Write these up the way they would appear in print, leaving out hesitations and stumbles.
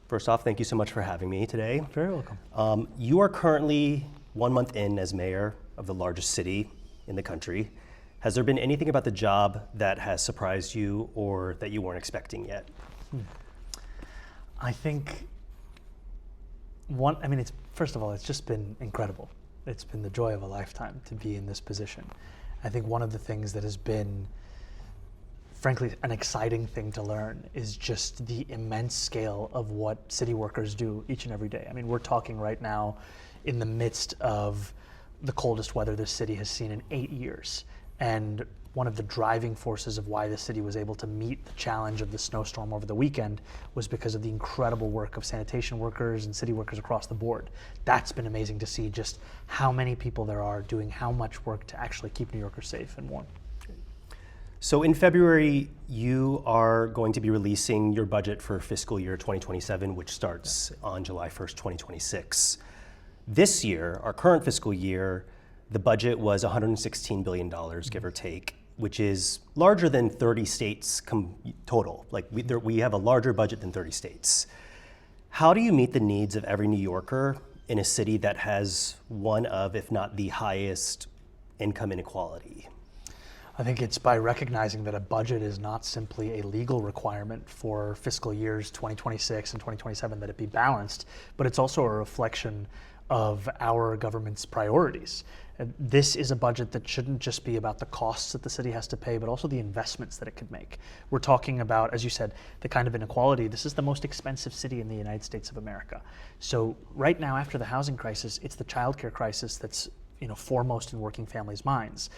First off, thank you so much for having me today. Very welcome. You are currently 1 month in as mayor of the largest city in the country. Has there been anything about the job that has surprised you or that you weren't expecting yet? I think first of all, it's just been incredible. It's been the joy of a lifetime to be in this position. I think one of the things that has been, frankly, an exciting thing to learn is just the immense scale of what city workers do each and every day. I mean, we're talking right now in the midst of the coldest weather this city has seen in 8 years. And one of the driving forces of why the city was able to meet the challenge of the snowstorm over the weekend was because of the incredible work of sanitation workers and city workers across the board. That's been amazing to see just how many people there are doing how much work to actually keep New Yorkers safe and warm. So in February, you are going to be releasing your budget for fiscal year 2027, which starts on July 1st, 2026. This year, our current fiscal year, the budget was $116 billion, give or take, which is larger than 30 states total. Like we have a larger budget than 30 states. How do you meet the needs of every New Yorker in a city that has one of, if not the highest income inequality? I think it's by recognizing that a budget is not simply a legal requirement for fiscal years 2026 and 2027 that it be balanced, but it's also a reflection of our government's priorities. This is a budget that shouldn't just be about the costs that the city has to pay, but also the investments that it could make. We're talking about, as you said, the kind of inequality. This is the most expensive city in the United States of America. So right now, after the housing crisis, it's the childcare crisis that's foremost in working families' minds.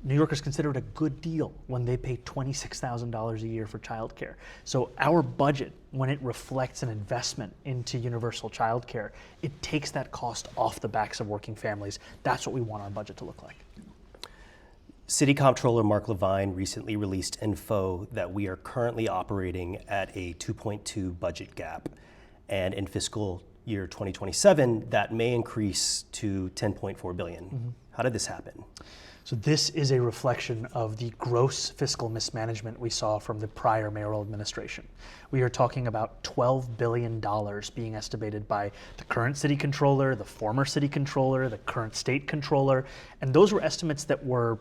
New Yorkers consider it a good deal when they pay $26,000 a year for childcare. So our budget, when it reflects an investment into universal childcare, it takes that cost off the backs of working families. That's what we want our budget to look like. City Comptroller Mark Levine recently released info that we are currently operating at a 2.2 budget gap. And in fiscal year 2027, that may increase to 10.4 billion. Mm-hmm. How did this happen? So this is a reflection of the gross fiscal mismanagement we saw from the prior mayoral administration. We are talking about $12 billion being estimated by the current city controller, the former city controller, the current state controller, and those were estimates that were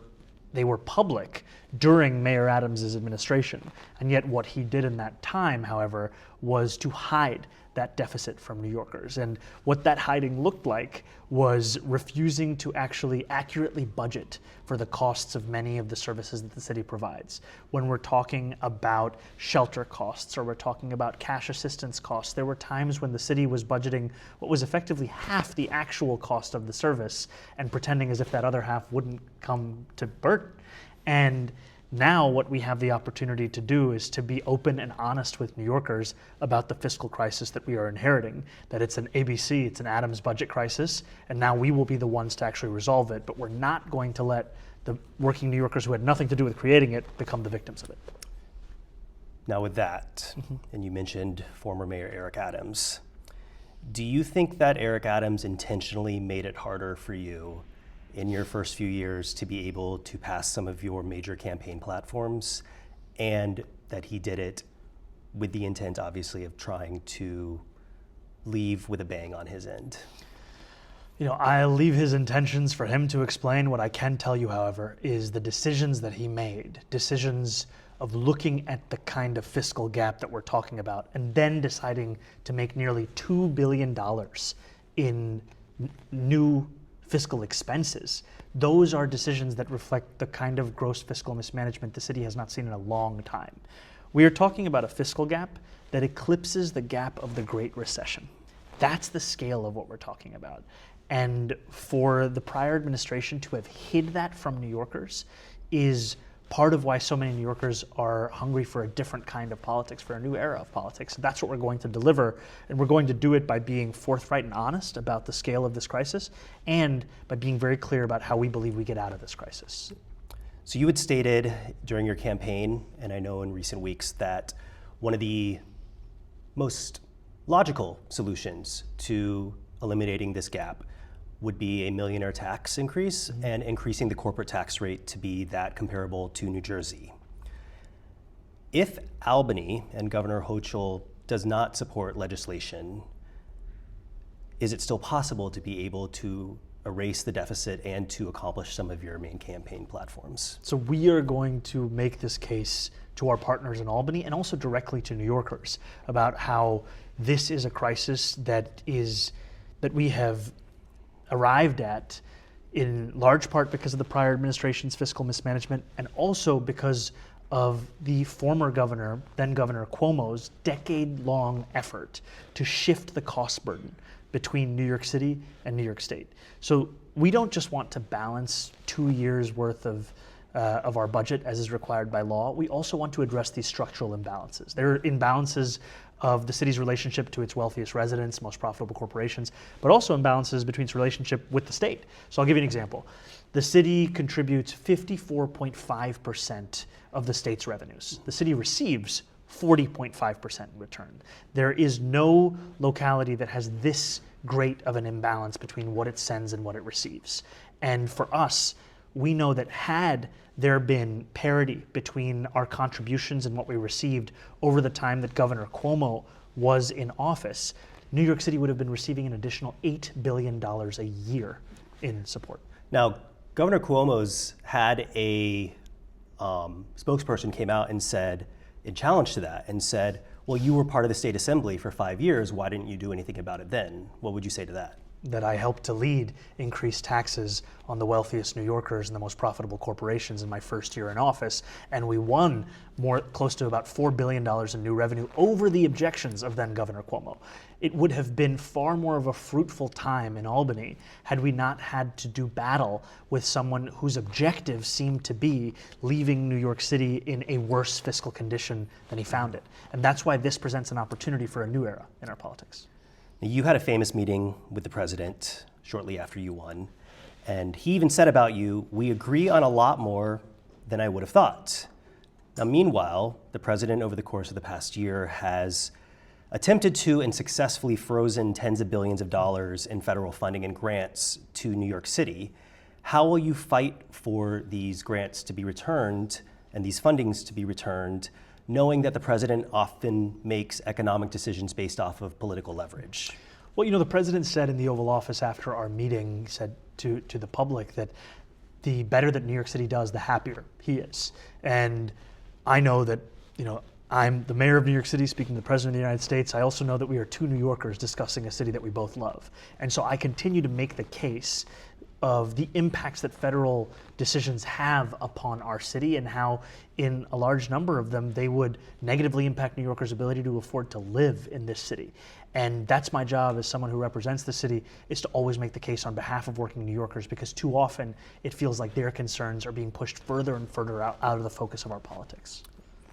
public during Mayor Adams' administration. And yet what he did in that time, however, was to hide that deficit from New Yorkers. And what that hiding looked like was refusing to actually accurately budget for the costs of many of the services that the city provides. When we're talking about shelter costs or we're talking about cash assistance costs, there were times when the city was budgeting what was effectively half the actual cost of the service and pretending as if that other half wouldn't come to burden. And now what we have the opportunity to do is to be open and honest with New Yorkers about the fiscal crisis that we are inheriting, that it's an ABC, it's an Adams budget crisis, and now we will be the ones to actually resolve it, but we're not going to let the working New Yorkers who had nothing to do with creating it become the victims of it. Now with that, and you mentioned former Mayor Eric Adams, do you think that Eric Adams intentionally made it harder for you in your first few years to be able to pass some of your major campaign platforms, and that he did it with the intent, obviously, of trying to leave with a bang on his end? I'll leave his intentions for him to explain. What I can tell you, however, is the decisions that he made, decisions of looking at the kind of fiscal gap that we're talking about, and then deciding to make nearly $2 billion in new fiscal expenses. Those are decisions that reflect the kind of gross fiscal mismanagement the city has not seen in a long time. We are talking about a fiscal gap that eclipses the gap of the Great Recession. That's the scale of what we're talking about. And for the prior administration to have hid that from New Yorkers is part of why so many New Yorkers are hungry for a different kind of politics, for a new era of politics. That's what we're going to deliver, and we're going to do it by being forthright and honest about the scale of this crisis, and by being very clear about how we believe we get out of this crisis. So you had stated during your campaign, and I know in recent weeks, that one of the most logical solutions to eliminating this gap would be a millionaire tax increase and increasing the corporate tax rate to be that comparable to New Jersey. If Albany and Governor Hochul does not support legislation, is it still possible to be able to erase the deficit and to accomplish some of your main campaign platforms? So we are going to make this case to our partners in Albany and also directly to New Yorkers about how this is a crisis that we have arrived at in large part because of the prior administration's fiscal mismanagement and also because of the former governor, then Governor Cuomo's decade-long effort to shift the cost burden between New York City and New York State. So we don't just want to balance 2 years worth of our budget as is required by law. We also want to address these structural imbalances. There are imbalances of the city's relationship to its wealthiest residents, most profitable corporations, but also imbalances between its relationship with the state. So I'll give you an example. The city contributes 54.5% of the state's revenues. The city receives 40.5% in return. There is no locality that has this great of an imbalance between what it sends and what it receives. And for us, we know that had there been parity between our contributions and what we received over the time that Governor Cuomo was in office, New York City would have been receiving an additional $8 billion a year in support. Now, Governor Cuomo's had a spokesperson came out and said, in challenge to that, and said, well, you were part of the state assembly for 5 years, why didn't you do anything about it then? What would you say to that? That I helped to lead increased taxes on the wealthiest New Yorkers and the most profitable corporations in my first year in office, and we won close to about $4 billion in new revenue over the objections of then Governor Cuomo. It would have been far more of a fruitful time in Albany had we not had to do battle with someone whose objective seemed to be leaving New York City in a worse fiscal condition than he found it. And that's why this presents an opportunity for a new era in our politics. You had a famous meeting with the president shortly after you won, and he even said about you, we agree on a lot more than I would have thought. Now, meanwhile, the president over the course of the past year has attempted to and successfully frozen tens of billions of dollars in federal funding and grants to New York City. How will you fight for these grants to be returned and these fundings to be returned, knowing that the president often makes economic decisions based off of political leverage? Well, the president said in the Oval Office after our meeting, said to the public that the better that New York City does, the happier he is. And I know that, I'm the mayor of New York City speaking to the president of the United States. I also know that we are two New Yorkers discussing a city that we both love. And so I continue to make the case of the impacts that federal decisions have upon our city and how in a large number of them they would negatively impact New Yorkers' ability to afford to live in this city. And that's my job as someone who represents the city, is to always make the case on behalf of working New Yorkers, because too often it feels like their concerns are being pushed further and further out of the focus of our politics.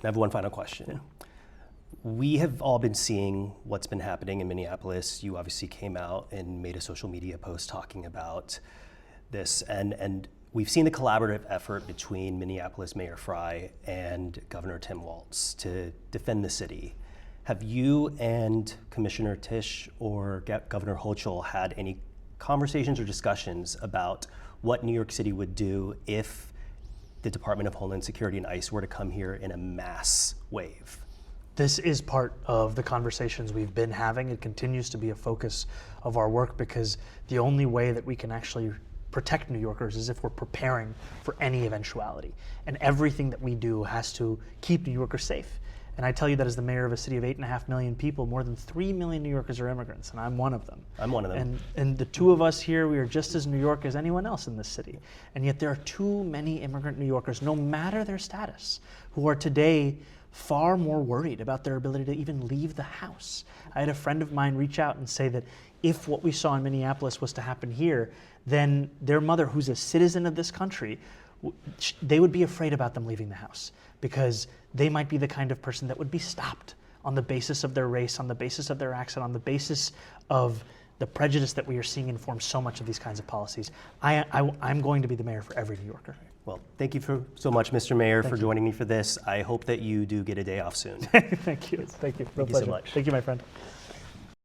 I have one final question. Yeah. We have all been seeing what's been happening in Minneapolis. You obviously came out and made a social media post talking about this, and we've seen the collaborative effort between Minneapolis Mayor Frey and Governor Tim Walz to defend the city. Have you and Commissioner Tisch or Governor Hochul had any conversations or discussions about what New York City would do if the Department of Homeland Security and ICE were to come here in a mass wave? This is part of the conversations we've been having. It continues to be a focus of our work, because the only way that we can actually protect New Yorkers is if we're preparing for any eventuality. And everything that we do has to keep New Yorkers safe. And I tell you that as the mayor of a city of 8.5 million people, more than 3 million New Yorkers are immigrants, and I'm one of them. I'm one of them. And the two of us here, we are just as New York as anyone else in this city. And yet there are too many immigrant New Yorkers, no matter their status, who are today far more worried about their ability to even leave the house. I had a friend of mine reach out and say that if what we saw in Minneapolis was to happen here, then their mother, who's a citizen of this country, they would be afraid about them leaving the house, because they might be the kind of person that would be stopped on the basis of their race, on the basis of their accent, on the basis of the prejudice that we are seeing inform so much of these kinds of policies. I'm going to be the mayor for every New Yorker. Well, thank you so much, Mr. Mayor, for joining me for this. I hope that you do get a day off soon. Thank you. Thank you. Thank you so much. Thank you, my friend.